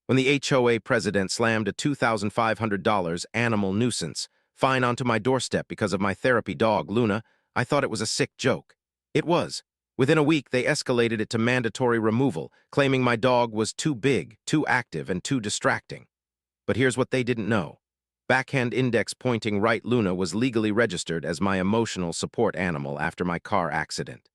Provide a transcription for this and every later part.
when the HOA president slammed a $2,500 animal nuisance fine onto my doorstep because of my therapy dog, Luna. I thought it was a sick joke. It was. Within a week, they escalated it to mandatory removal, claiming my dog was too big, too active, and too distracting. But here's what they didn't know. Backhand index pointing right Luna was legally registered as my emotional support animal after my car accident.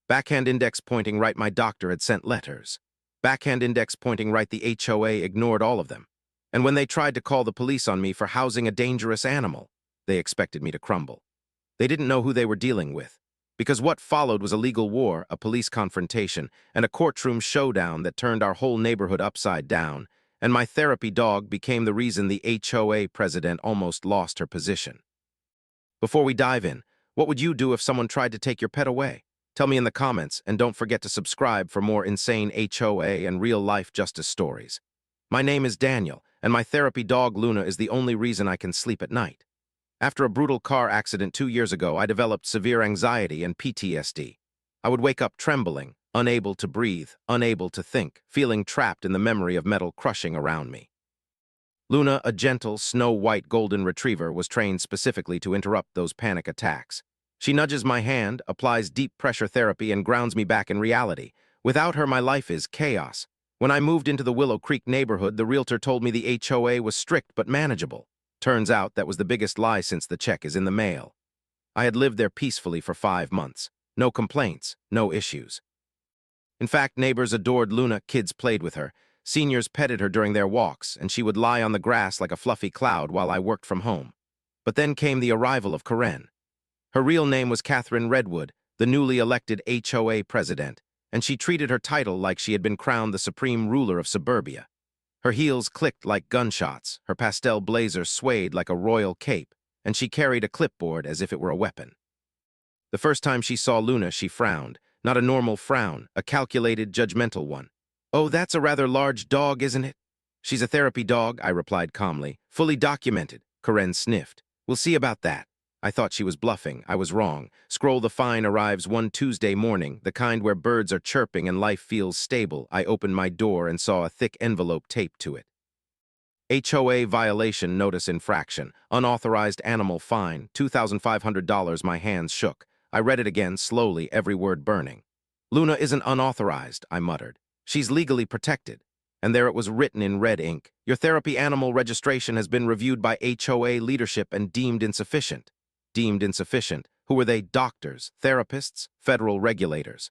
Backhand index pointing right my doctor had sent letters. Backhand index pointing right the HOA ignored all of them. And when they tried to call the police on me for housing a dangerous animal, they expected me to crumble. They didn't know who they were dealing with, because what followed was a legal war, a police confrontation, and a courtroom showdown that turned our whole neighborhood upside down, and my therapy dog became the reason the HOA president almost lost her position. Before we dive in, what would you do if someone tried to take your pet away? Tell me in the comments, and don't forget to subscribe for more insane HOA and real-life justice stories. My name is Daniel, and my therapy dog Luna is the only reason I can sleep at night. After a brutal car accident 2 years ago, I developed severe anxiety and PTSD. I would wake up trembling, unable to breathe, unable to think, feeling trapped in the memory of metal crushing around me. Luna, a gentle, snow-white golden retriever, was trained specifically to interrupt those panic attacks. She nudges my hand, applies deep pressure therapy, and grounds me back in reality. Without her, my life is chaos. When I moved into the Willow Creek neighborhood, the realtor told me the HOA was strict but manageable. Turns out that was the biggest lie since the check is in the mail. I had lived there peacefully for 5 months. No complaints, no issues. In fact, neighbors adored Luna, kids played with her, seniors petted her during their walks, and she would lie on the grass like a fluffy cloud while I worked from home. But then came the arrival of Karen. Her real name was Catherine Redwood, the newly elected HOA president, and she treated her title like she had been crowned the supreme ruler of suburbia. Her heels clicked like gunshots, her pastel blazer swayed like a royal cape, and she carried a clipboard as if it were a weapon. The first time she saw Luna, she frowned, not a normal frown, a calculated, judgmental one. "Oh, that's a rather large dog, isn't it?" "She's a therapy dog," I replied calmly. "Fully documented." Karen sniffed. "We'll see about that." I thought she was bluffing. I was wrong. Scroll the fine arrives one Tuesday morning, the kind where birds are chirping and life feels stable. I opened my door and saw a thick envelope taped to it. HOA violation notice infraction. Unauthorized animal fine. $2,500. My hands shook. I read it again, slowly, every word burning. "Luna isn't unauthorized," I muttered. "She's legally protected." And there it was written in red ink. "Your therapy animal registration has been reviewed by HOA leadership and deemed insufficient." Deemed insufficient. Who were they? Doctors, therapists, federal regulators?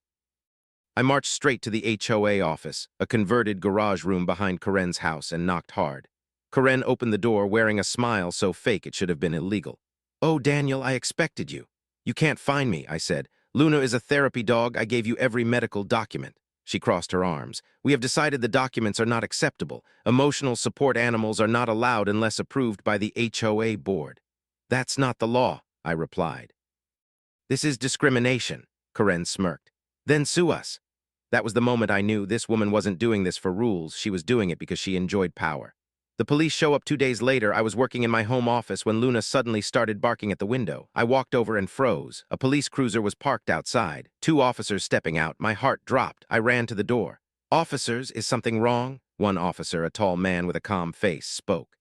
I marched straight to the HOA office, a converted garage room behind Karen's house, and knocked hard. Karen opened the door wearing a smile so fake it should have been illegal. "Oh, Daniel, I expected you." "You can't find me," I said. "Luna is a therapy dog. I gave you every medical document." She crossed her arms. "We have decided the documents are not acceptable. Emotional support animals are not allowed unless approved by the HOA board." "That's not the law," I replied. "This is discrimination," Karen smirked. "Then sue us." That was the moment I knew this woman wasn't doing this for rules. She was doing it because she enjoyed power. The police show up 2 days later. I was working in my home office when Luna suddenly started barking at the window. I walked over and froze. A police cruiser was parked outside. 2 officers stepping out. My heart dropped. I ran to the door. "Officers, is something wrong?" One officer, a tall man with a calm face, spoke.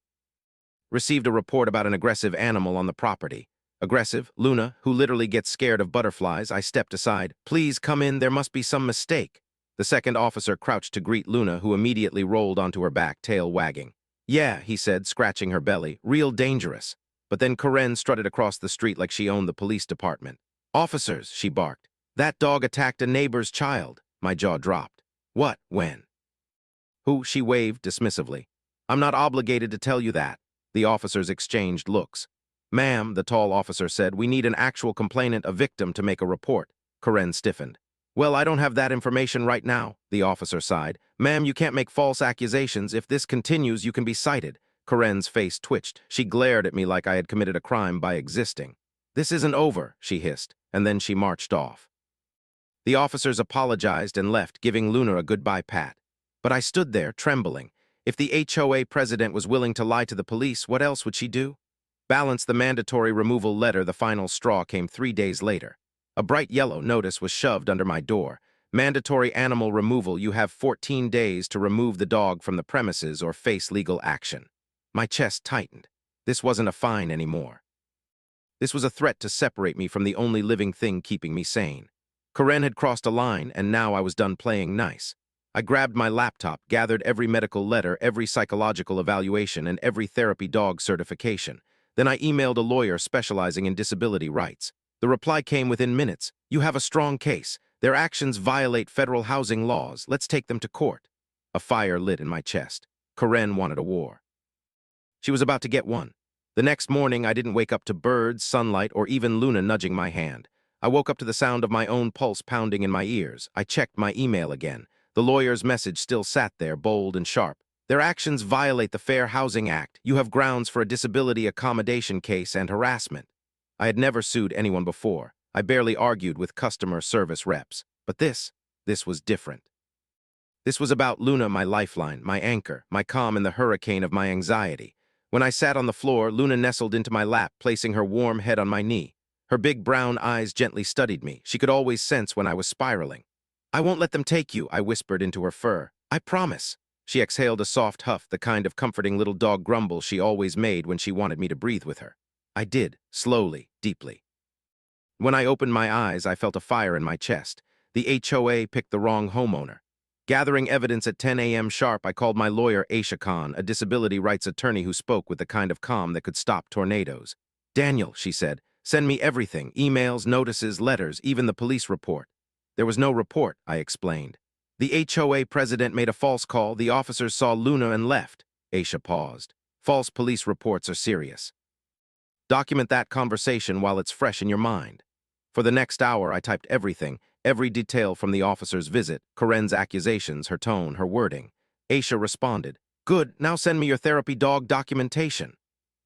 "Received a report about an aggressive animal on the property." "Aggressive? Luna, who literally gets scared of butterflies." I stepped aside. "Please come in, there must be some mistake." The second officer crouched to greet Luna, who immediately rolled onto her back, tail wagging. "Yeah," he said, scratching her belly. "Real dangerous." But then Karen strutted across the street like she owned the police department. "Officers," she barked. "That dog attacked a neighbor's child." My jaw dropped. "What? When? Who?" She waved dismissively. "I'm not obligated to tell you that." The officers exchanged looks. "Ma'am," the tall officer said, "we need an actual complainant, a victim, to make a report." Karen stiffened. "Well, I don't have that information right now," the officer sighed. "Ma'am, you can't make false accusations. If this continues, you can be cited." Karen's face twitched. She glared at me like I had committed a crime by existing. "This isn't over," she hissed, and then she marched off. The officers apologized and left, giving Luna a goodbye pat. But I stood there, trembling. If the HOA president was willing to lie to the police, what else would she do? Balance the mandatory removal letter. The final straw came 3 days later. A bright yellow notice was shoved under my door. Mandatory animal removal. You have 14 days to remove the dog from the premises or face legal action. My chest tightened. This wasn't a fine anymore. This was a threat to separate me from the only living thing keeping me sane. Karen had crossed a line, and now I was done playing nice. I grabbed my laptop, gathered every medical letter, every psychological evaluation, and every therapy dog certification. Then I emailed a lawyer specializing in disability rights. The reply came within minutes. You have a strong case. Their actions violate federal housing laws. Let's take them to court. A fire lit in my chest. Karen wanted a war. She was about to get one. The next morning, I didn't wake up to birds, sunlight, or even Luna nudging my hand. I woke up to the sound of my own pulse pounding in my ears. I checked my email again. The lawyer's message still sat there, bold and sharp. Their actions violate the Fair Housing Act. You have grounds for a disability accommodation case and harassment. I had never sued anyone before. I barely argued with customer service reps. But this was different. This was about Luna, my lifeline, my anchor, my calm in the hurricane of my anxiety. When I sat on the floor, Luna nestled into my lap, placing her warm head on my knee. Her big brown eyes gently studied me. She could always sense when I was spiraling. "I won't let them take you," I whispered into her fur. "I promise." She exhaled a soft huff, the kind of comforting little dog grumble she always made when she wanted me to breathe with her. I did, slowly, deeply. When I opened my eyes, I felt a fire in my chest. The HOA picked the wrong homeowner. Gathering evidence at 10 a.m. sharp, I called my lawyer, Aisha Khan, a disability rights attorney who spoke with the kind of calm that could stop tornadoes. "Daniel," she said, "send me everything, emails, notices, letters, even the police report." There was no report, I explained. The HOA president made a false call. The officers saw Luna and left. Aisha paused. False police reports are serious. Document that conversation while it's fresh in your mind. For the next hour, I typed everything, every detail from the officer's visit, Karen's accusations, her tone, her wording. Aisha responded, "Good, now send me your therapy dog documentation."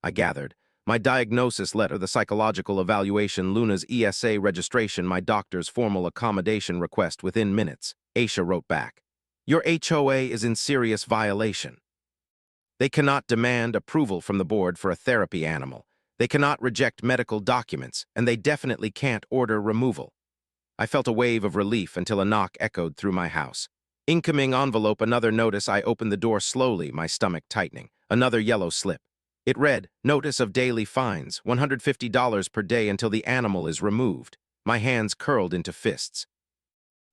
I gathered. My diagnosis letter, the psychological evaluation, Luna's ESA registration, my doctor's formal accommodation request within minutes. Aisha wrote back, "Your HOA is in serious violation. They cannot demand approval from the board for a therapy animal. They cannot reject medical documents, and they definitely can't order removal." I felt a wave of relief until a knock echoed through my house. Incoming envelope, another notice. I opened the door slowly, my stomach tightening. Another yellow slip. It read, "Notice of daily fines, $150 per day until the animal is removed." My hands curled into fists.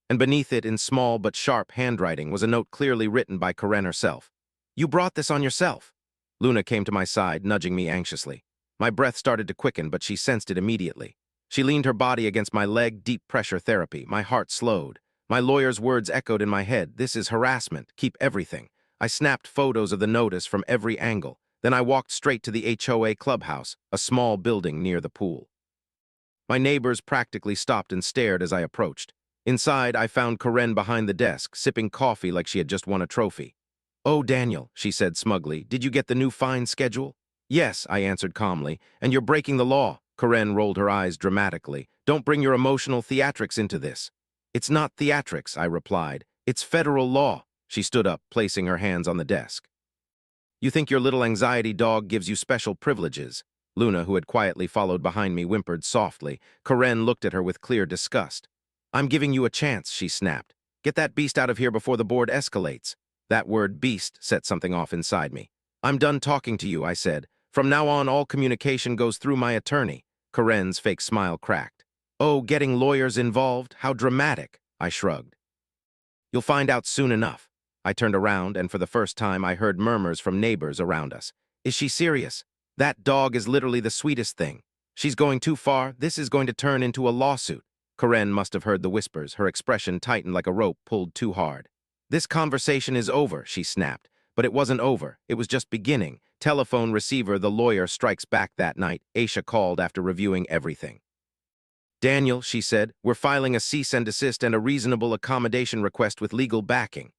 And beneath it, in small but sharp handwriting, was a note clearly written by Karen herself. "You brought this on yourself." Luna came to my side, nudging me anxiously. My breath started to quicken, but she sensed it immediately. She leaned her body against my leg, deep pressure therapy. My heart slowed. My lawyer's words echoed in my head. "This is harassment. Keep everything." I snapped photos of the notice from every angle. Then I walked straight to the HOA clubhouse, a small building near the pool. My neighbors practically stopped and stared as I approached. Inside, I found Karen behind the desk, sipping coffee like she had just won a trophy. "Oh, Daniel," she said smugly, "did you get the new fine schedule?" "Yes," I answered calmly, "and you're breaking the law." Karen rolled her eyes dramatically. "Don't bring your emotional theatrics into this." "It's not theatrics," I replied. "It's federal law." She stood up, placing her hands on the desk. "You think your little anxiety dog gives you special privileges?" Luna, who had quietly followed behind me, whimpered softly. Karen looked at her with clear disgust. "I'm giving you a chance," she snapped. "Get that beast out of here before the board escalates." That word, beast, set something off inside me. "I'm done talking to you," I said. "From now on, all communication goes through my attorney." Karen's fake smile cracked. "Oh, getting lawyers involved? How dramatic," I shrugged. "You'll find out soon enough." I turned around, and for the first time I heard murmurs from neighbors around us. "Is she serious? That dog is literally the sweetest thing. She's going too far. This is going to turn into a lawsuit." Karen must have heard the whispers. Her expression tightened like a rope pulled too hard. "This conversation is over," she snapped. But it wasn't over. It was just beginning. Telephone receiver, the lawyer strikes back that night. Aisha called after reviewing everything. "Daniel," she said, "we're filing a cease and desist and a reasonable accommodation request with legal backing."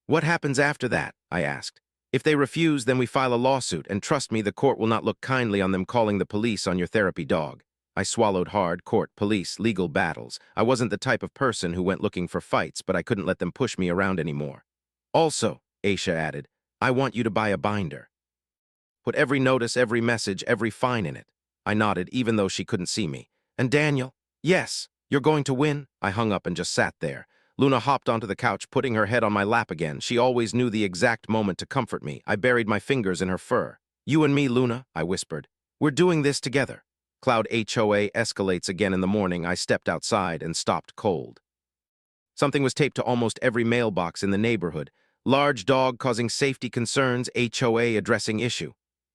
"What happens after that?" I asked. "If they refuse, then we file a lawsuit, and trust me, the court will not look kindly on them calling the police on your therapy dog." I swallowed hard. Court, police, legal battles. I wasn't the type of person who went looking for fights, but I couldn't let them push me around anymore. "Also," Aisha added, "I want you to buy a binder. Put every notice, every message, every fine in it." I nodded, even though she couldn't see me. "And Daniel?" "Yes, you're going to win." I hung up and just sat there. Luna hopped onto the couch, putting her head on my lap again. She always knew the exact moment to comfort me. I buried my fingers in her fur. "You and me, Luna," I whispered. "We're doing this together." Cloud HOA escalates again in the morning. I stepped outside and stopped cold. Something was taped to almost every mailbox in the neighborhood. Large dog causing safety concerns, HOA addressing issue.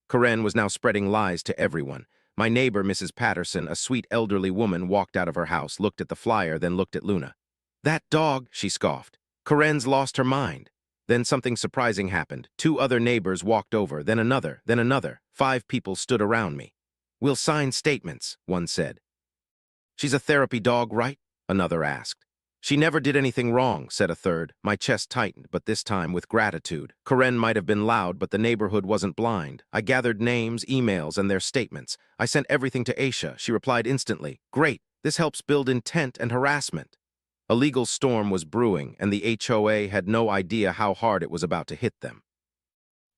Karen was now spreading lies to everyone. My neighbor, Mrs. Patterson, a sweet elderly woman, walked out of her house, looked at the flyer, then looked at Luna. "That dog," she scoffed. "Karen's lost her mind." Then something surprising happened. 2 other neighbors walked over, then another, then another. 5 people stood around me. "We'll sign statements," one said. "She's a therapy dog, right?" another asked. "She never did anything wrong," said a third. My chest tightened, but this time with gratitude. Karen might have been loud, but the neighborhood wasn't blind. I gathered names, emails, and their statements. I sent everything to Aisha. She replied instantly, "Great, this helps build intent and harassment." A legal storm was brewing, and the HOA had no idea how hard it was about to hit them.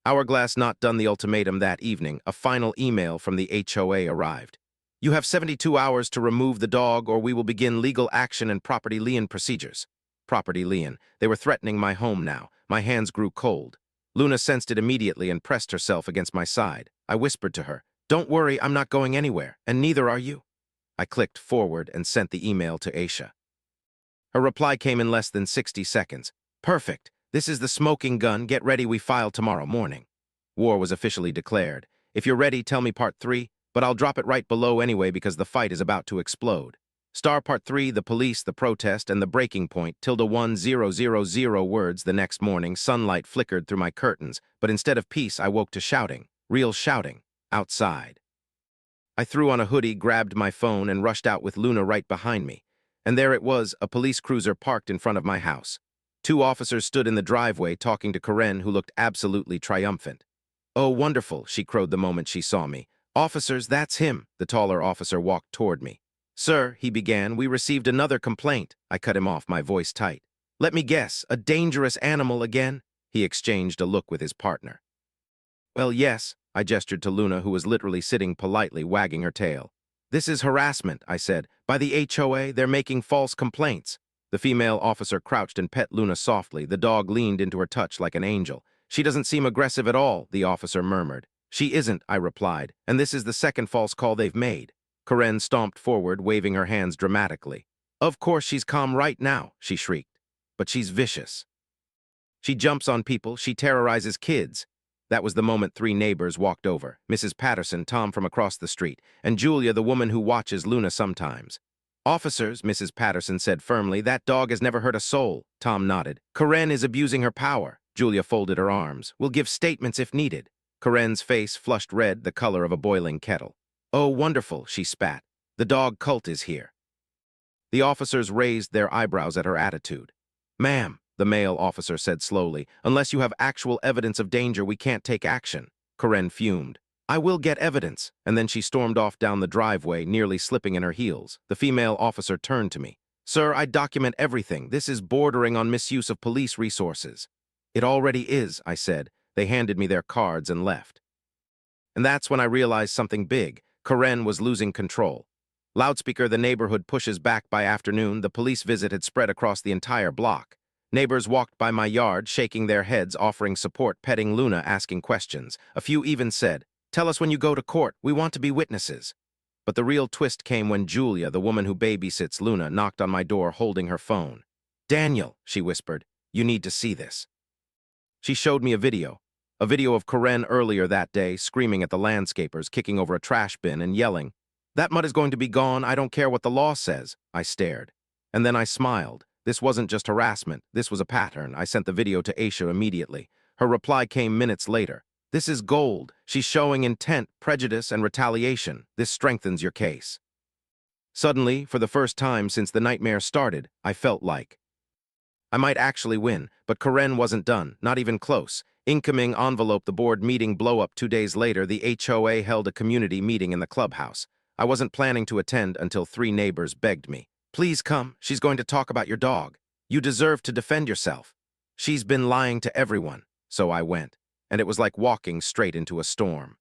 Hourglass not done the ultimatum that evening. A final email from the HOA arrived. "You have 72 hours to remove the dog, or we will begin legal action and property lien procedures." Property lien. They were threatening my home now. My hands grew cold. Luna sensed it immediately and pressed herself against my side. I whispered to her, "Don't worry, I'm not going anywhere, and neither are you." I clicked forward and sent the email to Aisha. Her reply came in less than 60 seconds. "Perfect. This is the smoking gun. Get ready, we file tomorrow morning." War was officially declared. "If you're ready, tell me part 3, but I'll drop it right below anyway because the fight is about to explode." Star part 3, the police, the protest, and the breaking point, ~1000 words. The next morning, sunlight flickered through my curtains, but instead of peace, I woke to shouting. Real shouting. Outside. I threw on a hoodie, grabbed my phone, and rushed out with Luna right behind me. And there it was, a police cruiser parked in front of my house. 2 officers stood in the driveway talking to Karen, who looked absolutely triumphant. "Oh, wonderful," she crowed the moment she saw me. "Officers, that's him." The taller officer walked toward me. "Sir," he began, "we received another complaint." I cut him off, my voice tight. "Let me guess, a dangerous animal again?" He exchanged a look with his partner. "Well, yes," I gestured to Luna, who was literally sitting politely, wagging her tail. "This is harassment," I said. "By the HOA, they're making false complaints." The female officer crouched and pet Luna softly. The dog leaned into her touch like an angel. "She doesn't seem aggressive at all," the officer murmured. "She isn't," I replied, "and this is the second false call they've made." Karen stomped forward, waving her hands dramatically. "Of course she's calm right now," she shrieked. "But she's vicious. She jumps on people, she terrorizes kids." That was the moment 3 neighbors walked over. Mrs. Patterson, Tom from across the street, and Julia, the woman who watches Luna sometimes. "Officers," Mrs. Patterson said firmly, "that dog has never hurt a soul." Tom nodded. "Karen is abusing her power." Julia folded her arms. "We'll give statements if needed." Karen's face flushed red, the color of a boiling kettle. "Oh, wonderful," she spat. "The dog cult is here." The officers raised their eyebrows at her attitude. "Ma'am," the male officer said slowly, "unless you have actual evidence of danger, we can't take action." Karen fumed. "I will get evidence," and then she stormed off down the driveway, nearly slipping in her heels. The female officer turned to me. "Sir, I document everything. This is bordering on misuse of police resources." "It already is," I said. They handed me their cards and left. And that's when I realized something big. Karen was losing control. Loudspeaker, the neighborhood pushes back by afternoon. The police visit had spread across the entire block. Neighbors walked by my yard, shaking their heads, offering support, petting Luna, asking questions. A few even said, "Tell us when you go to court. We want to be witnesses." But the real twist came when Julia, the woman who babysits Luna, knocked on my door holding her phone. "Daniel," she whispered, "you need to see this." She showed me a video of Karen earlier that day, screaming at the landscapers, kicking over a trash bin, and yelling, "That mud is going to be gone. I don't care what the law says." I stared. And then I smiled. This wasn't just harassment. This was a pattern. I sent the video to Aisha immediately. Her reply came minutes later. "This is gold. She's showing intent, prejudice, and retaliation. This strengthens your case." Suddenly, for the first time since the nightmare started, I felt like I might actually win, but Karen wasn't done, not even close. Incoming envelope. The board meeting blow up. 2 days later, the HOA held a community meeting in the clubhouse. I wasn't planning to attend until 3 neighbors begged me. "Please come. She's going to talk about your dog. You deserve to defend yourself. She's been lying to everyone." So I went, and it was like walking straight into a storm.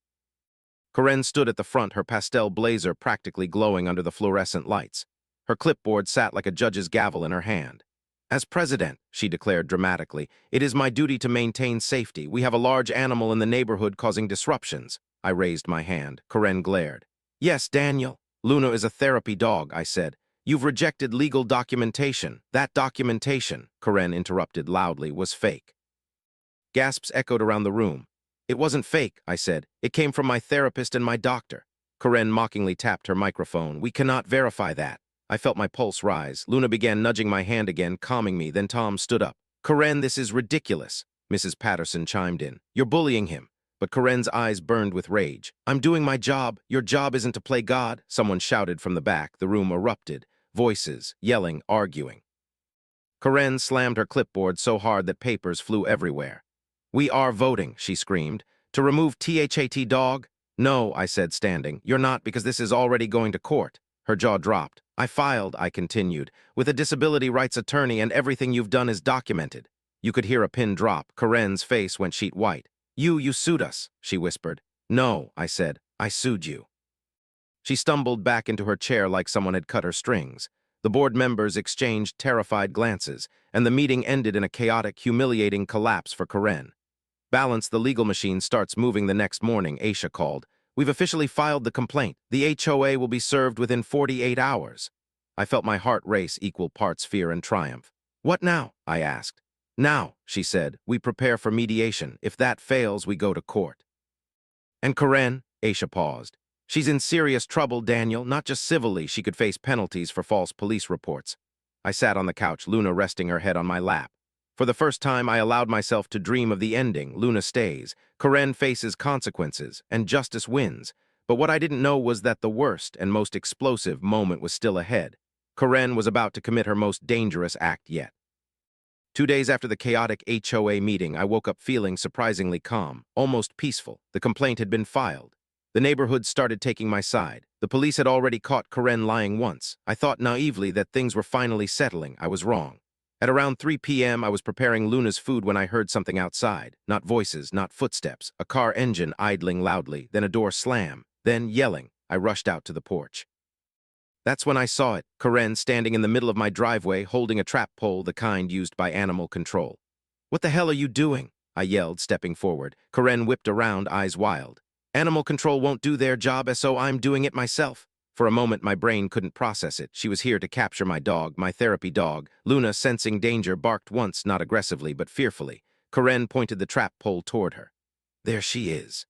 Karen stood at the front, her pastel blazer practically glowing under the fluorescent lights. Her clipboard sat like a judge's gavel in her hand. As president, she declared dramatically, it is my duty to maintain safety. We have a large animal in the neighborhood causing disruptions. I raised my hand. Karen glared. Yes, Daniel. Luna is a therapy dog, I said. You've rejected legal documentation. That documentation, Karen interrupted loudly, was fake. Gasps echoed around the room. It wasn't fake, I said. It came from my therapist and my doctor. Karen mockingly tapped her microphone. We cannot verify that. I felt my pulse rise. Luna began nudging my hand again, calming me. Then Tom stood up. Karen, this is ridiculous. Mrs. Patterson chimed in. You're bullying him. But Karen's eyes burned with rage. I'm doing my job. Your job isn't to play God. Someone shouted from the back. The room erupted. Voices, yelling, arguing. Karen slammed her clipboard so hard that papers flew everywhere. We are voting, she screamed. To remove THAT dog? No, I said, standing. You're not, because this is already going to court. Her jaw dropped. I filed, I continued, with a disability rights attorney, and everything you've done is documented. You could hear a pin drop. Karen's face went sheet white. You sued us, she whispered. No, I said. I sued you. She stumbled back into her chair like someone had cut her strings. The board members exchanged terrified glances, and the meeting ended in a chaotic, humiliating collapse for Karen. Balance, the legal machine starts moving the next morning, Aisha called. We've officially filed the complaint. The HOA will be served within 48 hours. I felt my heart race, equal parts fear and triumph. What now? I asked. Now, she said, we prepare for mediation. If that fails, we go to court. And Karen? Aisha paused. She's in serious trouble, Daniel. Not just civilly, she could face penalties for false police reports. I sat on the couch, Luna resting her head on my lap. For the first time, I allowed myself to dream of the ending. Luna stays, Karen faces consequences, and justice wins. But what I didn't know was that the worst and most explosive moment was still ahead. Karen was about to commit her most dangerous act yet. 2 days after the chaotic HOA meeting, I woke up feeling surprisingly calm, almost peaceful. The complaint had been filed. The neighborhood started taking my side. The police had already caught Karen lying once. I thought naively that things were finally settling. I was wrong. At around 3 p.m., I was preparing Luna's food when I heard something outside. Not voices, not footsteps. A car engine idling loudly, then a door slam, then yelling. I rushed out to the porch. That's when I saw it, Karen standing in the middle of my driveway holding a trap pole, the kind used by animal control. What the hell are you doing? I yelled, stepping forward. Karen whipped around, eyes wild. Animal control won't do their job, so I'm doing it myself. For a moment, my brain couldn't process it. She was here to capture my dog, my therapy dog. Luna, sensing danger, barked once, not aggressively, but fearfully. Karen pointed the trap pole toward her. There she is.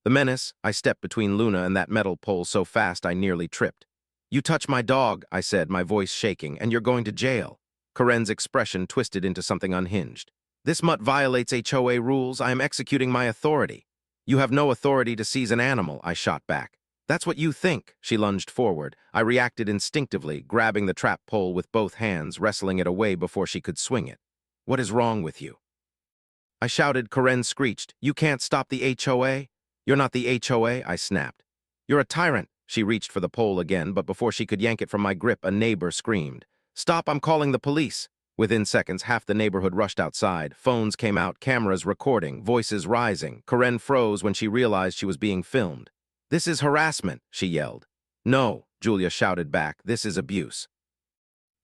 The menace, I stepped between Luna and that metal pole so fast I nearly tripped. You touch my dog, I said, my voice shaking, and you're going to jail. Karen's expression twisted into something unhinged. This mutt violates HOA rules. I am executing my authority. You have no authority to seize an animal, I shot back. That's what you think. She lunged forward. I reacted instinctively, grabbing the trap pole with both hands, wrestling it away before she could swing it. What is wrong with you? I shouted. Karen screeched. You can't stop the HOA? You're not the HOA, I snapped. You're a tyrant. She reached for the pole again, but before she could yank it from my grip, a neighbor screamed. Stop, I'm calling the police. Within seconds, half the neighborhood rushed outside. Phones came out, cameras recording, voices rising. Karen froze when she realized she was being filmed. This is harassment, she yelled. No, Julia shouted back, this is abuse.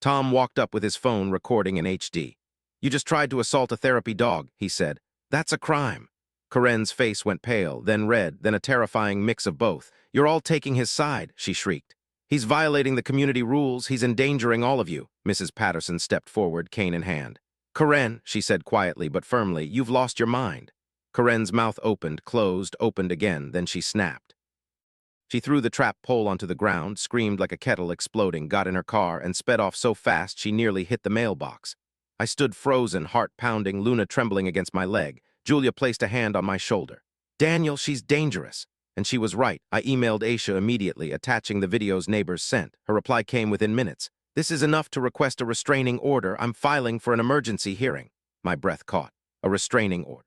Tom walked up with his phone recording in HD. You just tried to assault a therapy dog, he said. That's a crime. Karen's face went pale, then red, then a terrifying mix of both. You're all taking his side, she shrieked. He's violating the community rules. He's endangering all of you. Mrs. Patterson stepped forward, cane in hand. Karen, she said quietly but firmly, you've lost your mind. Karen's mouth opened, closed, opened again, then she snapped. She threw the trap pole onto the ground, screamed like a kettle exploding, got in her car, and sped off so fast she nearly hit the mailbox. I stood frozen, heart pounding, Luna trembling against my leg. Julia placed a hand on my shoulder. Daniel, she's dangerous. And she was right. I emailed Aisha immediately, attaching the videos neighbors sent. Her reply came within minutes. This is enough to request a restraining order. I'm filing for an emergency hearing. My breath caught. A restraining order.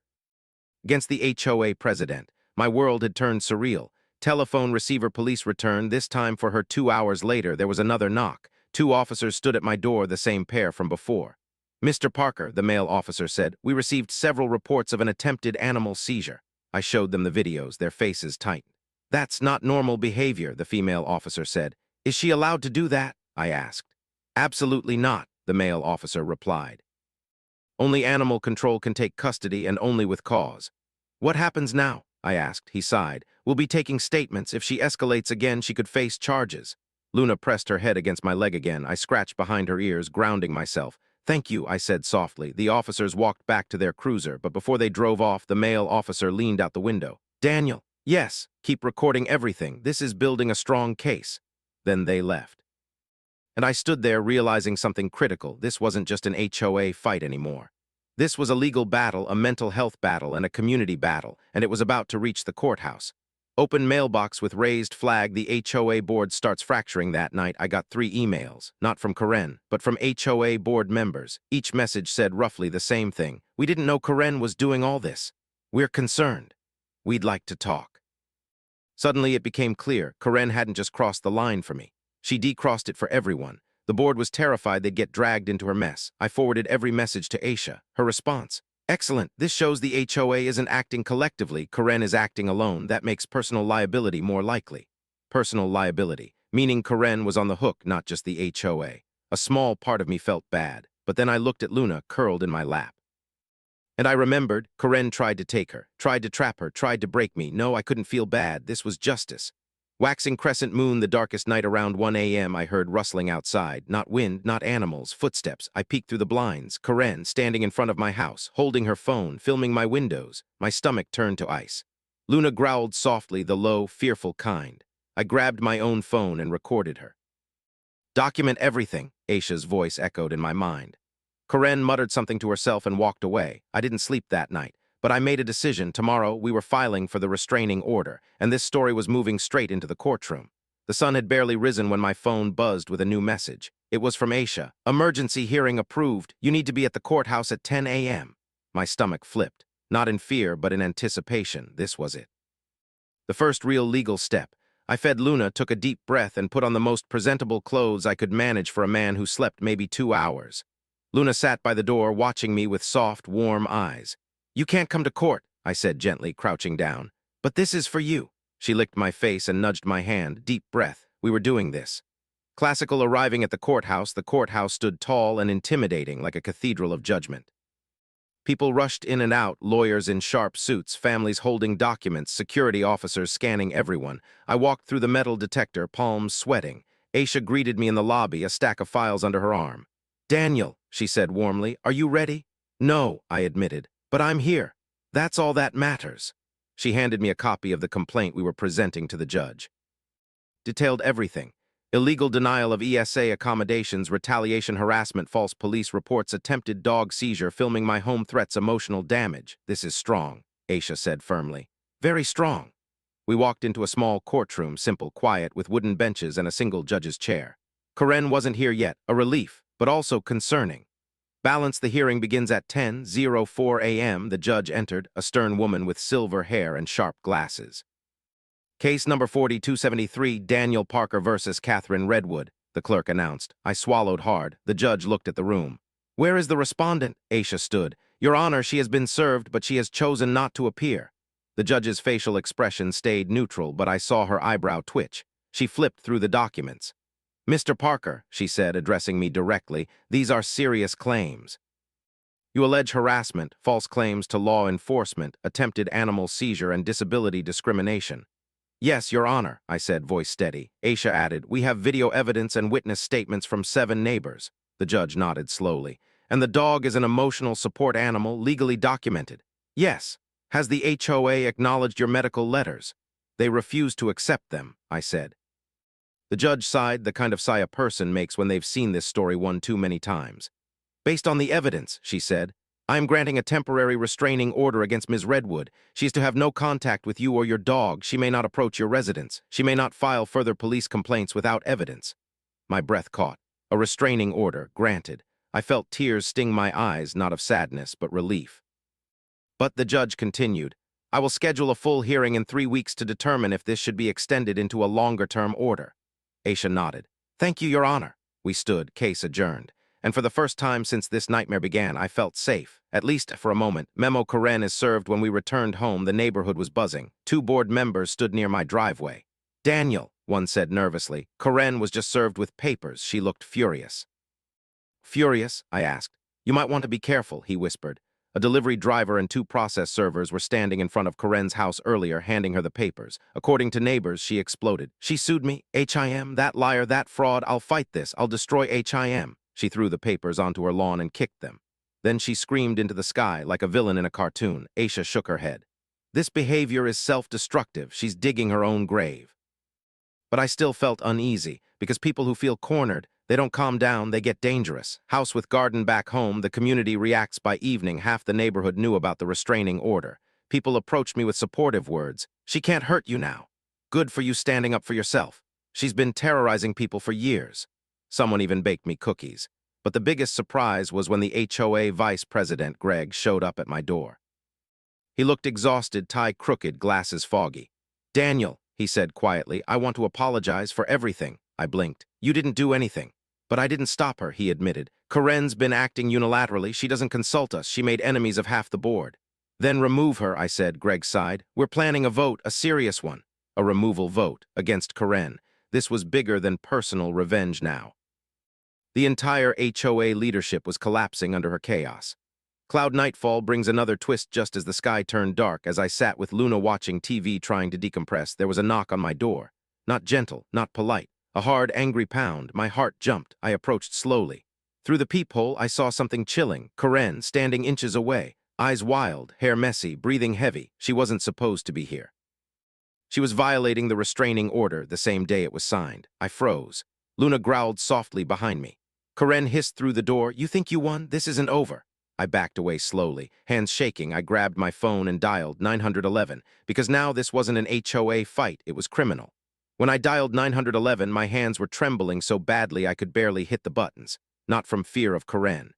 Against the HOA president. My world had turned surreal. Telephone receiver police returned, this time for her 2 hours later. There was another knock. 2 officers stood at my door, the same pair from before. Mr. Parker, the male officer said, we received several reports of an attempted animal seizure. I showed them the videos, their faces tightened. That's not normal behavior, the female officer said. Is she allowed to do that? I asked. Absolutely not. the male officer replied. Only animal control can take custody and only with cause. What happens now? I asked. He sighed. We'll be taking statements. If she escalates again, she could face charges. Luna pressed her head against my leg again. I scratched behind her ears, grounding myself. Thank you, I said softly. The officers walked back to their cruiser, but before they drove off, the male officer leaned out the window. Daniel. Yes, keep recording everything. This is building a strong case. Then they left. And I stood there realizing something critical. This wasn't just an HOA fight anymore. This was a legal battle, a mental health battle, and a community battle, and it was about to reach the courthouse. Open mailbox with raised flag, the HOA board starts fracturing. That night, I got 3 emails, not from Karen, but from HOA board members. Each message said roughly the same thing. We didn't know Karen was doing all this. We're concerned. We'd like to talk. Suddenly, it became clear Karen hadn't just crossed the line for me. She decrossed it for everyone. The board was terrified they'd get dragged into her mess. I forwarded every message to Aisha. Her response: excellent. This shows the HOA isn't acting collectively. Karen is acting alone. That makes personal liability more likely. Personal liability, meaning Karen was on the hook, not just the HOA. A small part of me felt bad, but then I looked at Luna curled in my lap. And I remembered, Karen tried to take her, tried to trap her, tried to break me. No, I couldn't feel bad. This was justice. Waxing crescent moon, the darkest night, around 1 a.m., I heard rustling outside. Not wind, not animals, footsteps. I peeked through the blinds. Karen, standing in front of my house, holding her phone, filming my windows. My stomach turned to ice. Luna growled softly, the low, fearful kind. I grabbed my own phone and recorded her. Document everything, Aisha's voice echoed in my mind. Karen muttered something to herself and walked away. I didn't sleep that night. But I made a decision. Tomorrow, we were filing for the restraining order, and this story was moving straight into the courtroom. The sun had barely risen when my phone buzzed with a new message. It was from Aisha. Emergency hearing approved. You need to be at the courthouse at 10 a.m. My stomach flipped. Not in fear, but in anticipation. This was it. The first real legal step. I fed Luna, took a deep breath, and put on the most presentable clothes I could manage for a man who slept maybe 2 hours. Luna sat by the door, watching me with soft, warm eyes. You can't come to court, I said gently, crouching down. But this is for you. She licked my face and nudged my hand. Deep breath. We were doing this. Classical arriving at the courthouse stood tall and intimidating like a cathedral of judgment. People rushed in and out, lawyers in sharp suits, families holding documents, security officers scanning everyone. I walked through the metal detector, palms sweating. Aisha greeted me in the lobby, a stack of files under her arm. Daniel, she said warmly, are you ready? No, I admitted. But I'm here. That's all that matters. She handed me a copy of the complaint we were presenting to the judge. Detailed everything. Illegal denial of ESA accommodations, retaliation, harassment, false police reports, attempted dog seizure, filming my home, threats, emotional damage. This is strong, Aisha said firmly. Very strong. We walked into a small courtroom, simple, quiet, with wooden benches and a single judge's chair. Karen wasn't here yet, a relief, but also concerning. Balance, the hearing begins at 10:04 a.m. The judge entered, a stern woman with silver hair and sharp glasses. Case number 4273, Daniel Parker versus Catherine Redwood, the clerk announced. I swallowed hard. The judge looked at the room. Where is the respondent? Aisha stood. Your Honor, she has been served, but she has chosen not to appear. The judge's facial expression stayed neutral, but I saw her eyebrow twitch. She flipped through the documents. Mr. Parker, she said, addressing me directly, these are serious claims. You allege harassment, false claims to law enforcement, attempted animal seizure, and disability discrimination. Yes, Your Honor, I said, voice steady. Aisha added, we have video evidence and witness statements from 7 neighbors. The judge nodded slowly. And the dog is an emotional support animal, legally documented. Yes. Has the HOA acknowledged your medical letters? They refuse to accept them, I said. The judge sighed, the kind of sigh a person makes when they've seen this story one too many times. Based on the evidence, she said, I am granting a temporary restraining order against Ms. Redwood. She is to have no contact with you or your dog. She may not approach your residence. She may not file further police complaints without evidence. My breath caught. A restraining order, granted. I felt tears sting my eyes, not of sadness, but relief. But the judge continued, I will schedule a full hearing in 3 weeks to determine if this should be extended into a longer-term order. Aisha nodded. Thank you, Your Honor. We stood, case adjourned. And for the first time since this nightmare began, I felt safe, at least for a moment. Memo Karen is served. When we returned home, the neighborhood was buzzing. 2 board members stood near my driveway. Daniel, one said nervously. Karen was just served with papers. She looked furious. Furious, I asked. You might want to be careful, he whispered. A delivery driver and 2 process servers were standing in front of Corinne's house earlier, handing her the papers. According to neighbors, she exploded. She sued me. HIM, that liar, that fraud. I'll fight this. I'll destroy HIM. She threw the papers onto her lawn and kicked them. Then she screamed into the sky like a villain in a cartoon. Aisha shook her head. This behavior is self-destructive. She's digging her own grave. But I still felt uneasy, because people who feel cornered, they don't calm down, they get dangerous. House with garden back home, the community reacts by evening. Half the neighborhood knew about the restraining order. People approached me with supportive words. She can't hurt you now. Good for you standing up for yourself. She's been terrorizing people for years. Someone even baked me cookies. But the biggest surprise was when the HOA vice president, Greg, showed up at my door. He looked exhausted, tie crooked, glasses foggy. Daniel, he said quietly, I want to apologize for everything. I blinked. You didn't do anything. But I didn't stop her, he admitted. Corinne's been acting unilaterally. She doesn't consult us. She made enemies of half the board. Then remove her, I said. Greg sighed. We're planning a vote, a serious one. A removal vote against Corinne. This was bigger than personal revenge now. The entire HOA leadership was collapsing under her chaos. Cloud nightfall brings another twist just as the sky turned dark. As I sat with Luna watching TV trying to decompress, there was a knock on my door. Not gentle, not polite. A hard, angry pound. My heart jumped. I approached slowly. Through the peephole, I saw something chilling. Corinne, standing inches away. Eyes wild, hair messy, breathing heavy. She wasn't supposed to be here. She was violating the restraining order the same day it was signed. I froze. Luna growled softly behind me. Corinne hissed through the door, You think you won? This isn't over. I backed away slowly. Hands shaking, I grabbed my phone and dialed 911, because now this wasn't an HOA fight, it was criminal. When I dialed 911, my hands were trembling so badly I could barely hit the buttons. Not from fear of Corinne,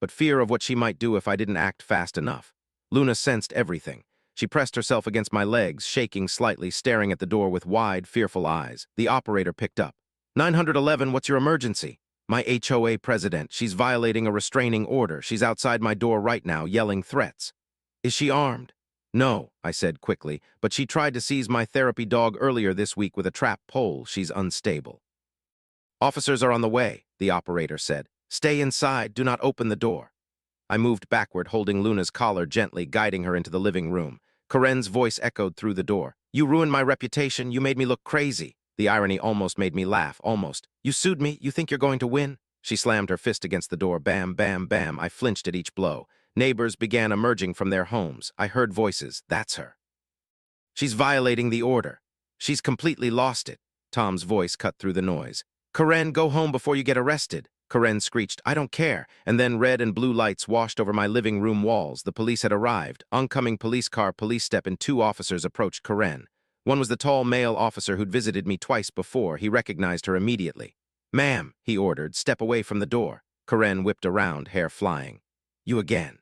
but fear of what she might do if I didn't act fast enough. Luna sensed everything. She pressed herself against my legs, shaking slightly, staring at the door with wide, fearful eyes. The operator picked up. 911, what's your emergency? My HOA president. She's violating a restraining order. She's outside my door right now, yelling threats. Is she armed? No, I said quickly, but she tried to seize my therapy dog earlier this week with a trap pole. She's unstable. Officers are on the way, the operator said. Stay inside, do not open the door. I moved backward, holding Luna's collar gently, guiding her into the living room. Corinne's voice echoed through the door. You ruined my reputation, you made me look crazy. The irony almost made me laugh, almost. You sued me, you think you're going to win? She slammed her fist against the door, bam, bam, bam. I flinched at each blow. Neighbors began emerging from their homes. I heard voices. That's her. She's violating the order. She's completely lost it. Tom's voice cut through the noise. Corinne, go home before you get arrested. Corinne screeched, I don't care. And then red and blue lights washed over my living room walls. The police had arrived. Oncoming police car, police step, and 2 officers approached Corinne. One was the tall male officer who'd visited me twice before. He recognized her immediately. Ma'am, he ordered, step away from the door. Corinne whipped around, hair flying. You again.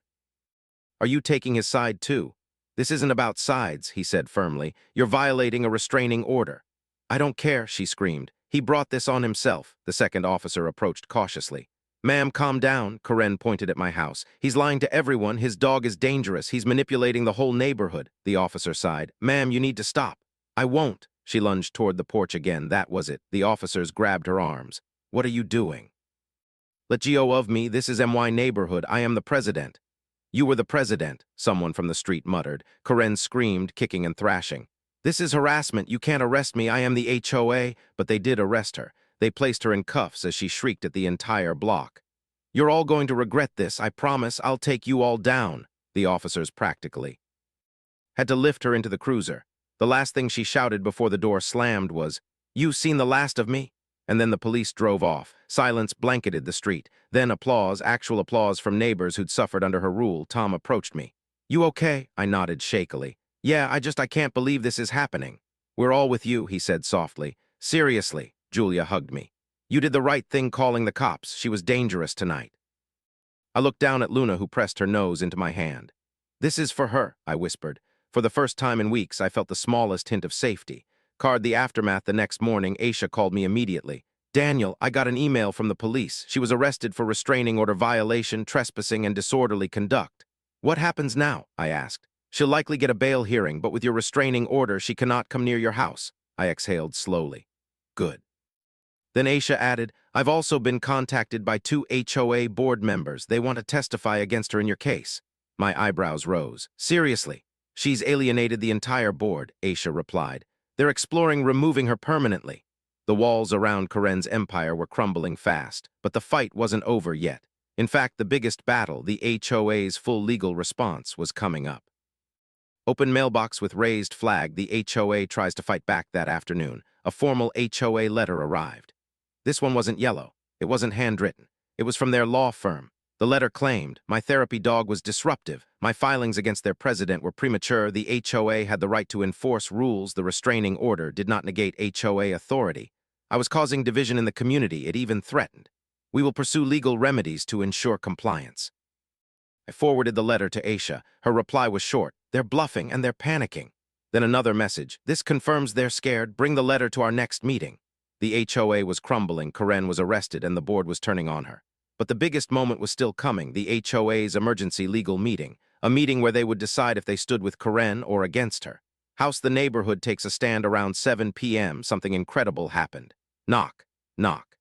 Are you taking his side too? This isn't about sides, he said firmly. You're violating a restraining order. I don't care, she screamed. He brought this on himself. The second officer approached cautiously. Ma'am, calm down, Corinne pointed at my house. He's lying to everyone. His dog is dangerous. He's manipulating the whole neighborhood. The officer sighed. Ma'am, you need to stop. I won't. She lunged toward the porch again. That was it. The officers grabbed her arms. What are you doing? Let go of me. This is MY neighborhood. I am the president. You were the president, someone from the street muttered. Corinne screamed, kicking and thrashing. This is harassment. You can't arrest me. I am the HOA. But they did arrest her. They placed her in cuffs as she shrieked at the entire block. You're all going to regret this. I promise I'll take you all down. The officers practically had to lift her into the cruiser. The last thing she shouted before the door slammed was, "You've seen the last of me?" And then the police drove off. Silence blanketed the street. Then applause, actual applause from neighbors who'd suffered under her rule. Tom approached me. You okay? I nodded shakily. Yeah, I can't believe this is happening. We're all with you, he said softly. Seriously, Julia hugged me. You did the right thing calling the cops. She was dangerous tonight. I looked down at Luna, who pressed her nose into my hand. This is for her, I whispered. For the first time in weeks, I felt the smallest hint of safety. The aftermath the next morning, Aisha called me immediately. Daniel, I got an email from the police. She was arrested for restraining order violation, trespassing, and disorderly conduct. What happens now? I asked. She'll likely get a bail hearing, but with your restraining order, she cannot come near your house. I exhaled slowly. Good. Then Aisha added, I've also been contacted by 2 HOA board members. They want to testify against her in your case. My eyebrows rose. Seriously? She's alienated the entire board, Aisha replied. They're exploring removing her permanently. The walls around Karen's empire were crumbling fast, but the fight wasn't over yet. In fact, the biggest battle, the HOA's full legal response, was coming up. Open mailbox with raised flag. The HOA tries to fight back that afternoon. A formal HOA letter arrived. This one wasn't yellow. It wasn't handwritten. It was from their law firm. The letter claimed, my therapy dog was disruptive. My filings against their president were premature. The HOA had the right to enforce rules. The restraining order did not negate HOA authority. I was causing division in the community. It even threatened. We will pursue legal remedies to ensure compliance. I forwarded the letter to Aisha. Her reply was short. They're bluffing and they're panicking. Then another message. This confirms they're scared. Bring the letter to our next meeting. The HOA was crumbling. Karen was arrested and the board was turning on her. But the biggest moment was still coming, the HOA's emergency legal meeting, a meeting where they would decide if they stood with Karen or against her. House the neighborhood takes a stand around 7 p.m. Something incredible happened. Knock, knock.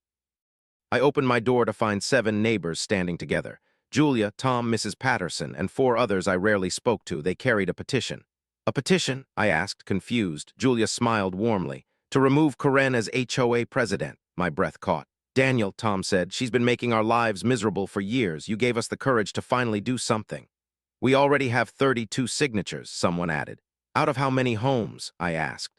I opened my door to find 7 neighbors standing together. Julia, Tom, Mrs. Patterson, and 4 others I rarely spoke to. They carried a petition. A petition? I asked, confused. Julia smiled warmly. To remove Karen as HOA president. My breath caught. Daniel, Tom said, she's been making our lives miserable for years. You gave us the courage to finally do something. We already have 32 signatures, someone added. Out of how many homes? I asked.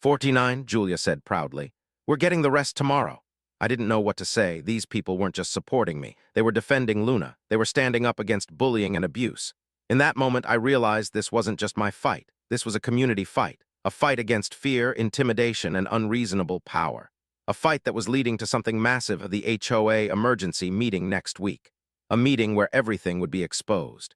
49, Julia said proudly. We're getting the rest tomorrow. I didn't know what to say. These people weren't just supporting me. They were defending Luna. They were standing up against bullying and abuse. In that moment, I realized this wasn't just my fight. This was a community fight. A fight against fear, intimidation, and unreasonable power. A fight that was leading to something massive of the HOA emergency meeting next week. A meeting where everything would be exposed.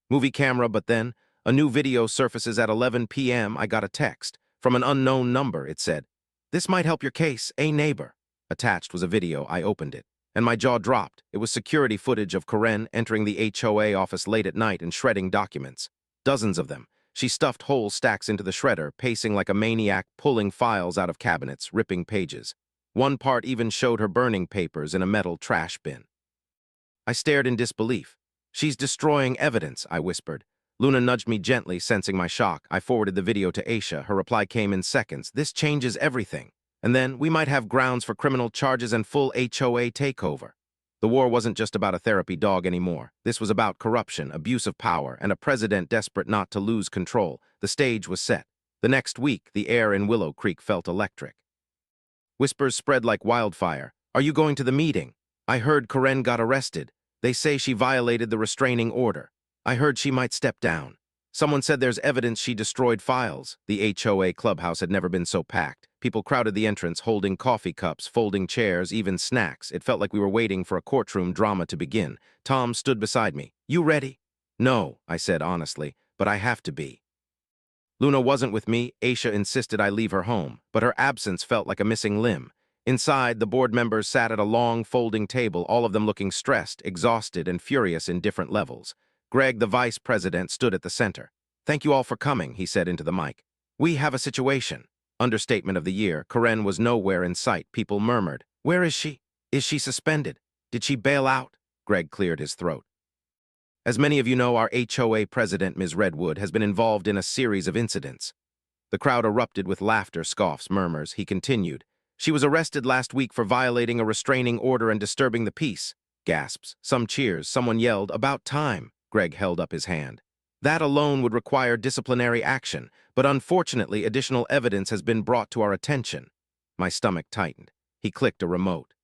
Movie camera, but then, a new video surfaces at 11 p.m. I got a text. From an unknown number, it said, "This might help your case, a neighbor." Attached was a video. I opened it, and my jaw dropped. It was security footage of Karen entering the HOA office late at night and shredding documents. Dozens of them. She stuffed whole stacks into the shredder, pacing like a maniac, pulling files out of cabinets, ripping pages. One part even showed her burning papers in a metal trash bin. I stared in disbelief. "She's destroying evidence," I whispered. Luna nudged me gently, sensing my shock. I forwarded the video to Aisha. Her reply came in seconds. "This changes everything. And then, we might have grounds for criminal charges and full HOA takeover." The war wasn't just about a therapy dog anymore. This was about corruption, abuse of power, and a president desperate not to lose control. The stage was set. The next week, the air in Willow Creek felt electric. Whispers spread like wildfire. "Are you going to the meeting? I heard Karen got arrested. They say she violated the restraining order. I heard she might step down. Someone said there's evidence she destroyed files." The HOA clubhouse had never been so packed. People crowded the entrance, holding coffee cups, folding chairs, even snacks. It felt like we were waiting for a courtroom drama to begin. Tom stood beside me. "You ready?" "No," I said honestly, "but I have to be." Luna wasn't with me. Aisha insisted I leave her home, but her absence felt like a missing limb. Inside, the board members sat at a long, folding table, all of them looking stressed, exhausted, and furious in different levels. Greg, the vice president, stood at the center. "Thank you all for coming," he said into the mic. "We have a situation." Understatement of the year. Karen was nowhere in sight. People murmured. "Where is she? Is she suspended? Did she bail out?" Greg cleared his throat. "As many of you know, our HOA president, Ms. Redwood, has been involved in a series of incidents." The crowd erupted with laughter, scoffs, murmurs. He continued. "She was arrested last week for violating a restraining order and disturbing the peace." Gasps. Some cheers. Someone yelled, "About time." Greg held up his hand. "That alone would require disciplinary action, but unfortunately additional evidence has been brought to our attention." My stomach tightened. He clicked a remote.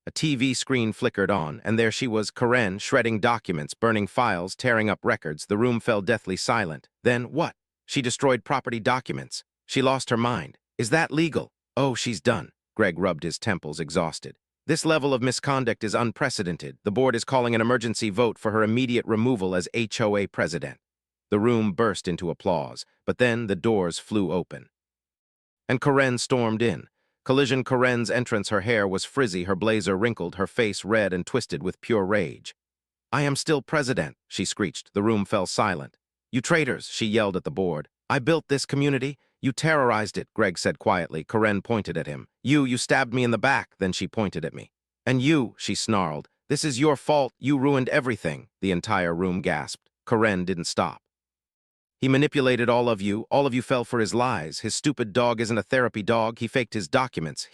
A TV screen flickered on, and there she was, Karen, shredding documents, burning files, tearing up records. The room fell deathly silent. Then what? She destroyed property documents. She lost her mind. Is that legal? Oh, she's done. Greg rubbed his temples, exhausted. This level of misconduct is unprecedented. The board is calling an emergency vote for her immediate removal as HOA president. The room burst into applause, but then the doors flew open. And Karen stormed in. Collision Karen's entrance, her hair was frizzy, her blazer wrinkled, her face red and twisted with pure rage. "I am still president," she screeched. The room fell silent. "You traitors," she yelled at the board. "I built this community. You terrorized it, Greg said quietly. Karen pointed at him. You stabbed me in the back, then she pointed at me. And you, she snarled. This is your fault, you ruined everything, the entire room gasped. Karen didn't stop. He manipulated all of you fell for his lies. His stupid dog isn't a therapy dog, he faked his documents.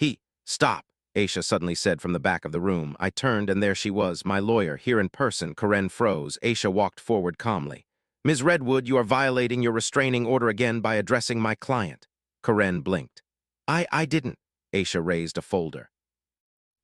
Stop, Aisha suddenly said from the back of the room. I turned and there she was, my lawyer, here in person. Karen froze. Aisha walked forward calmly. Ms. Redwood, you are violating your restraining order again by addressing my client. Karen blinked. I didn't. Aisha raised a folder.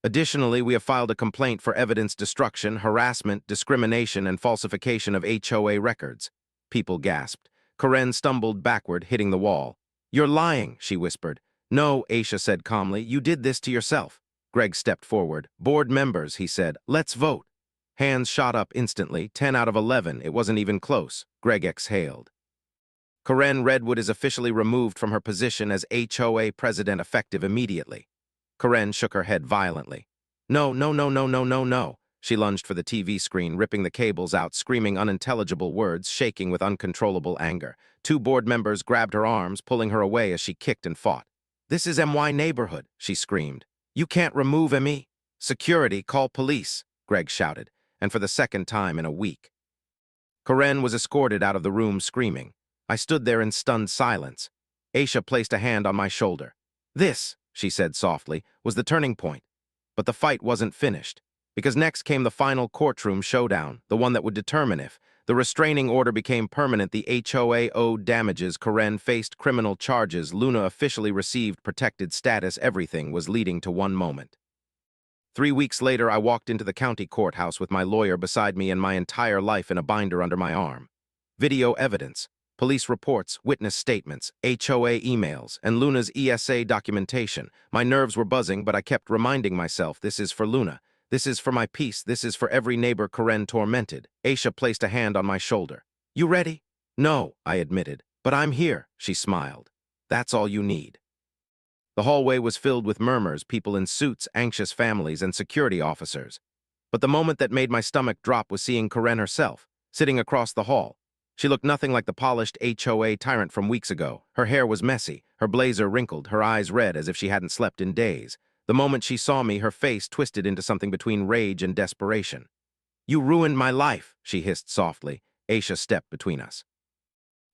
Additionally, we have filed a complaint for evidence destruction, harassment, discrimination, and falsification of HOA records. People gasped. Karen stumbled backward, hitting the wall. You're lying, she whispered. No, Aisha said calmly. You did this to yourself. Greg stepped forward. Board members, he said. Let's vote. Hands shot up instantly. 10 out of 11. It wasn't even close. Greg exhaled. Karen Redwood is officially removed from her position as HOA president effective immediately. Karen shook her head violently. No, no, no, no, no, no, no. She lunged for the TV screen, ripping the cables out, screaming unintelligible words, shaking with uncontrollable anger. Two board members grabbed her arms, pulling her away as she kicked and fought. This is MY neighborhood, she screamed. You can't remove ME. Security, call police, Greg shouted, and for the second time in a week. Karen was escorted out of the room screaming. I stood there in stunned silence. Aisha placed a hand on my shoulder. This, she said softly, was the turning point. But the fight wasn't finished. Because next came the final courtroom showdown, the one that would determine if the restraining order became permanent, the HOA owed damages, Karen faced criminal charges, Luna officially received protected status, everything was leading to one moment. 3 weeks later, I walked into the county courthouse with my lawyer beside me and my entire life in a binder under my arm. Video evidence, police reports, witness statements, HOA emails, and Luna's ESA documentation. My nerves were buzzing, but I kept reminding myself, this is for Luna. This is for my peace. This is for every neighbor Karen tormented. Aisha placed a hand on my shoulder. You ready? No, I admitted. But I'm here, she smiled. That's all you need. The hallway was filled with murmurs, people in suits, anxious families, and security officers. But the moment that made my stomach drop was seeing Karen herself, sitting across the hall. She looked nothing like the polished HOA tyrant from weeks ago. Her hair was messy, her blazer wrinkled, her eyes red as if she hadn't slept in days. The moment she saw me, her face twisted into something between rage and desperation. You ruined my life, she hissed softly. Aisha stepped between us.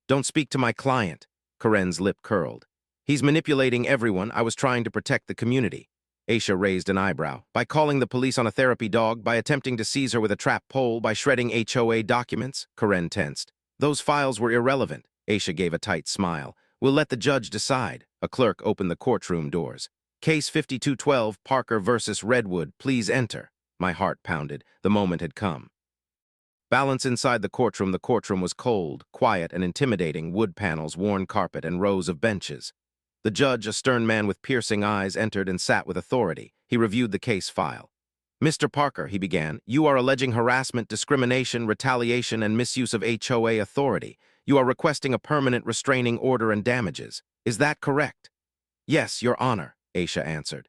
Don't speak to my client, Karen's lip curled. He's manipulating everyone. I was trying to protect the community. Aisha raised an eyebrow. By calling the police on a therapy dog, by attempting to seize her with a trap pole, by shredding HOA documents, Karen tensed. Those files were irrelevant. Aisha gave a tight smile. We'll let the judge decide. A clerk opened the courtroom doors. Case 5212, Parker versus Redwood, please enter. My heart pounded. The moment had come. Balance inside the courtroom. The courtroom was cold, quiet, and intimidating. Wood panels, worn carpet, and rows of benches. The judge, a stern man with piercing eyes, entered and sat with authority. He reviewed the case file. Mr. Parker, he began, you are alleging harassment, discrimination, retaliation, and misuse of HOA authority. You are requesting a permanent restraining order and damages. Is that correct? Yes, Your Honor, Aisha answered.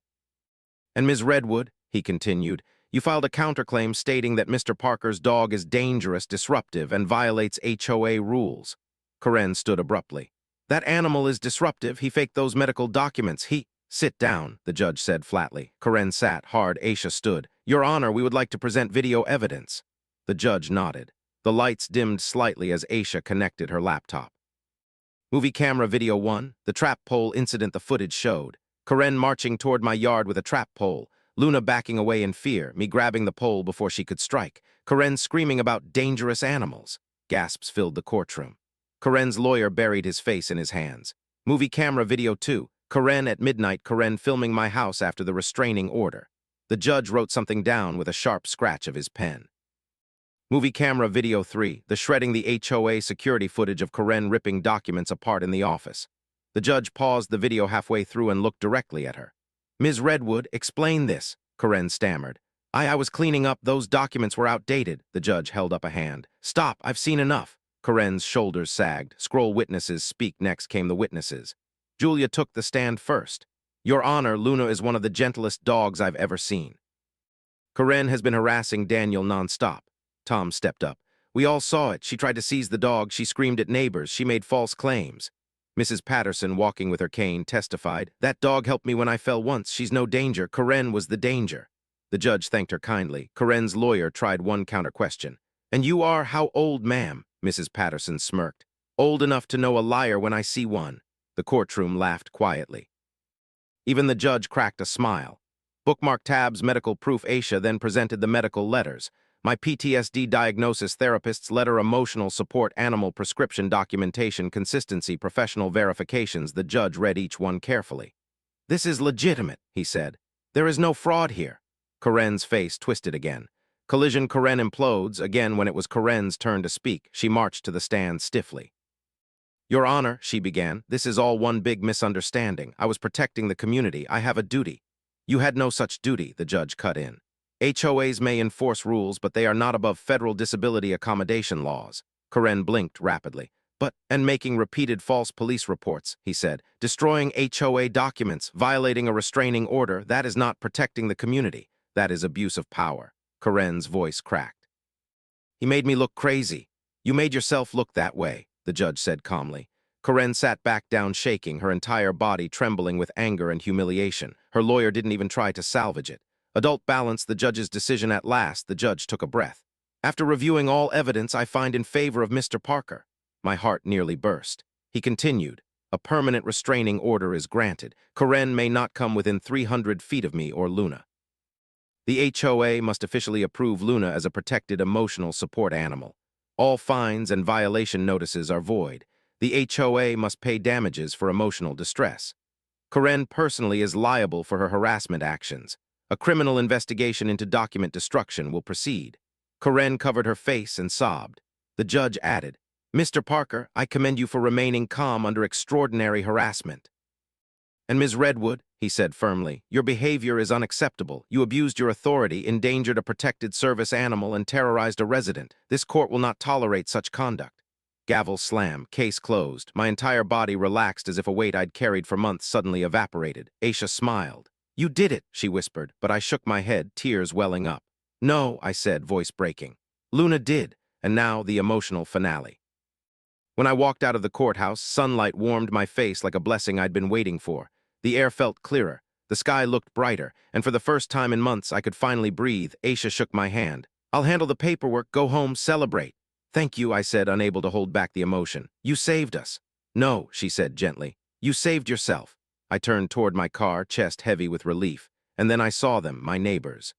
And Ms. Redwood, he continued, you filed a counterclaim stating that Mr. Parker's dog is dangerous, disruptive, and violates HOA rules. Karen stood abruptly. That animal is disruptive. He faked those medical documents. Sit down, the judge said flatly. Karen sat hard. Aisha stood. Your Honor, we would like to present video evidence. The judge nodded. The lights dimmed slightly as Aisha connected her laptop. Movie camera video 1, the trap pole incident. The footage showed Karen marching toward my yard with a trap pole, Luna backing away in fear, me grabbing the pole before she could strike, Karen screaming about dangerous animals. Gasps filled the courtroom. Karen's lawyer buried his face in his hands. Movie camera video 2, Karen at midnight, Karen filming my house after the restraining order. The judge wrote something down with a sharp scratch of his pen. Movie camera video 3, the shredding the HOA security footage of Karen ripping documents apart in the office. The judge paused the video halfway through and looked directly at her. Ms. Redwood, explain this, Karen stammered. I was cleaning up. Those documents were outdated. The judge held up a hand. Stop, I've seen enough. Karen's shoulders sagged. Scroll witnesses speak. Next came the witnesses. Julia took the stand first. Your Honor, Luna is one of the gentlest dogs I've ever seen. Karen has been harassing Daniel nonstop. Tom stepped up. We all saw it. She tried to seize the dog. She screamed at neighbors. She made false claims. Mrs. Patterson, walking with her cane, testified, "That dog helped me when I fell once. She's no danger. Karen was the danger." The judge thanked her kindly. Karen's lawyer tried one counter-question. "And you are how old, ma'am?" Mrs. Patterson smirked. "Old enough to know a liar when I see one." The courtroom laughed quietly. Even the judge cracked a smile. Bookmark tabs, medical proof. Aisha then presented the medical letters. My PTSD diagnosis, therapist's letter, emotional support, animal prescription documentation, consistency, professional verifications. The judge read each one carefully. "This is legitimate," he said. "There is no fraud here." Karen's face twisted again. Collision. Karen implodes. Again, when it was Karen's turn to speak, she marched to the stand stiffly. "Your Honor," she began, "this is all one big misunderstanding. I was protecting the community. I have a duty." "You had no such duty," the judge cut in. "HOAs may enforce rules, but they are not above federal disability accommodation laws." Karen blinked rapidly. And making repeated false police reports," he said. "Destroying HOA documents, violating a restraining order, that is not protecting the community. That is abuse of power." Karen's voice cracked. "He made me look crazy." "You made yourself look that way," the judge said calmly. Karen sat back down shaking, her entire body trembling with anger and humiliation. Her lawyer didn't even try to salvage it. Adult balanced the judge's decision at last. The judge took a breath. "After reviewing all evidence, I find in favor of Mr. Parker." My heart nearly burst. He continued, "A permanent restraining order is granted. Karen may not come within 300 feet of me or Luna. The HOA must officially approve Luna as a protected emotional support animal. All fines and violation notices are void. The HOA must pay damages for emotional distress. Karen personally is liable for her harassment actions. A criminal investigation into document destruction will proceed." Karen covered her face and sobbed. The judge added, "Mr. Parker, I commend you for remaining calm under extraordinary harassment." "And Ms. Redwood," he said firmly, "your behavior is unacceptable. You abused your authority, endangered a protected service animal, and terrorized a resident. This court will not tolerate such conduct." Gavel slam, case closed. My entire body relaxed as if a weight I'd carried for months suddenly evaporated. Aisha smiled. "You did it," she whispered, but I shook my head, tears welling up. "No," I said, voice breaking. "Luna did." And now the emotional finale. When I walked out of the courthouse, sunlight warmed my face like a blessing I'd been waiting for. The air felt clearer, the sky looked brighter, and for the first time in months I could finally breathe. Aisha shook my hand. "I'll handle the paperwork, go home, celebrate." "Thank you," I said, unable to hold back the emotion. "You saved us." "No," she said gently. "You saved yourself." I turned toward my car, chest heavy with relief, and then I saw them, my neighbors.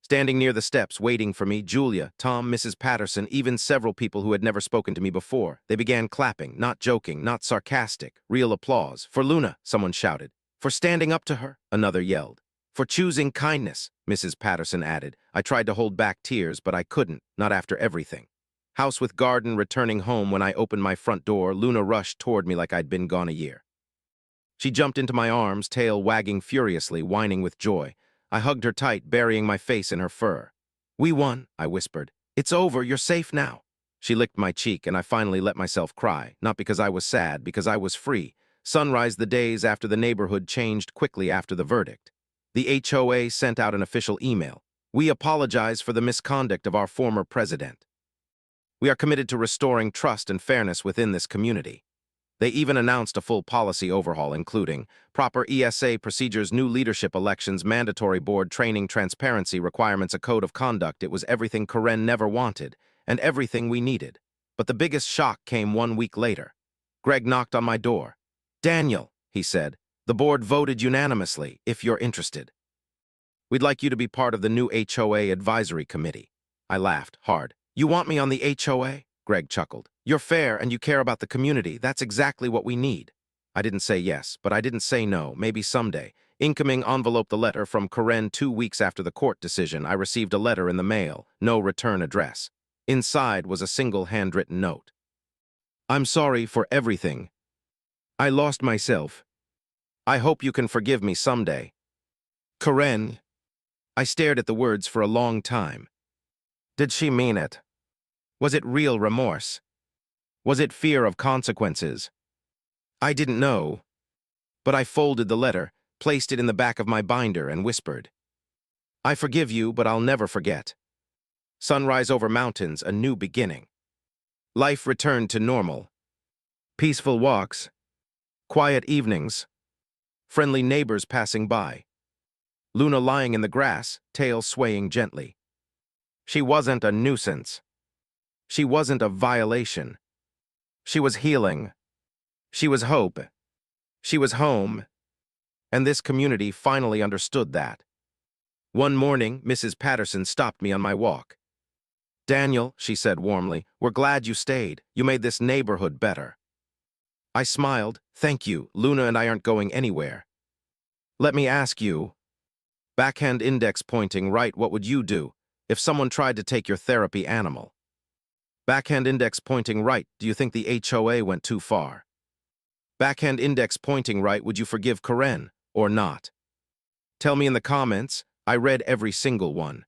Standing near the steps, waiting for me, Julia, Tom, Mrs. Patterson, even several people who had never spoken to me before. They began clapping, not joking, not sarcastic, real applause. "For Luna," someone shouted. "For standing up to her," another yelled. "For choosing kindness," Mrs. Patterson added. I tried to hold back tears, but I couldn't, not after everything. House with garden, returning home. When I opened my front door, Luna rushed toward me like I'd been gone a year. She jumped into my arms, tail wagging furiously, whining with joy. I hugged her tight, burying my face in her fur. "We won," I whispered. "It's over, you're safe now." She licked my cheek, and I finally let myself cry, not because I was sad, because I was free. Sunrise. The days after the neighborhood changed quickly after the verdict. The HOA sent out an official email. "We apologize for the misconduct of our former president. We are committed to restoring trust and fairness within this community." They even announced a full policy overhaul, including proper ESA procedures, new leadership elections, mandatory board training, transparency requirements, a code of conduct. It was everything Karen never wanted, and everything we needed. But the biggest shock came 1 week later. Greg knocked on my door. "Daniel," he said, "the board voted unanimously, if you're interested. We'd like you to be part of the new HOA advisory committee." I laughed hard. "You want me on the HOA?" Greg chuckled. "You're fair and you care about the community. That's exactly what we need." I didn't say yes, but I didn't say no, maybe someday. Incoming envelope. The letter from Karen. 2 weeks after the court decision, I received a letter in the mail, no return address. Inside was a single handwritten note. "I'm sorry for everything. I lost myself. I hope you can forgive me someday. Karen." I stared at the words for a long time. Did she mean it? Was it real remorse? Was it fear of consequences? I didn't know, but I folded the letter, placed it in the back of my binder, and whispered, "I forgive you, but I'll never forget." Sunrise over mountains, a new beginning. Life returned to normal. Peaceful walks, Quiet evenings. Friendly neighbors passing by. Luna lying in the grass, tail swaying gently. She wasn't a nuisance. She wasn't a violation. She was healing. She was hope. She was home. And this community finally understood that. One morning, Mrs. Patterson stopped me on my walk. "Daniel," she said warmly, "we're glad you stayed. You made this neighborhood better." I smiled. "Thank you. Luna and I aren't going anywhere." "Let me ask you." Backhand index pointing right, what would you do if someone tried to take your therapy animal? Backhand index pointing right, do you think the HOA went too far? Backhand index pointing right, would you forgive Karen or not? Tell me in the comments. I read every single one.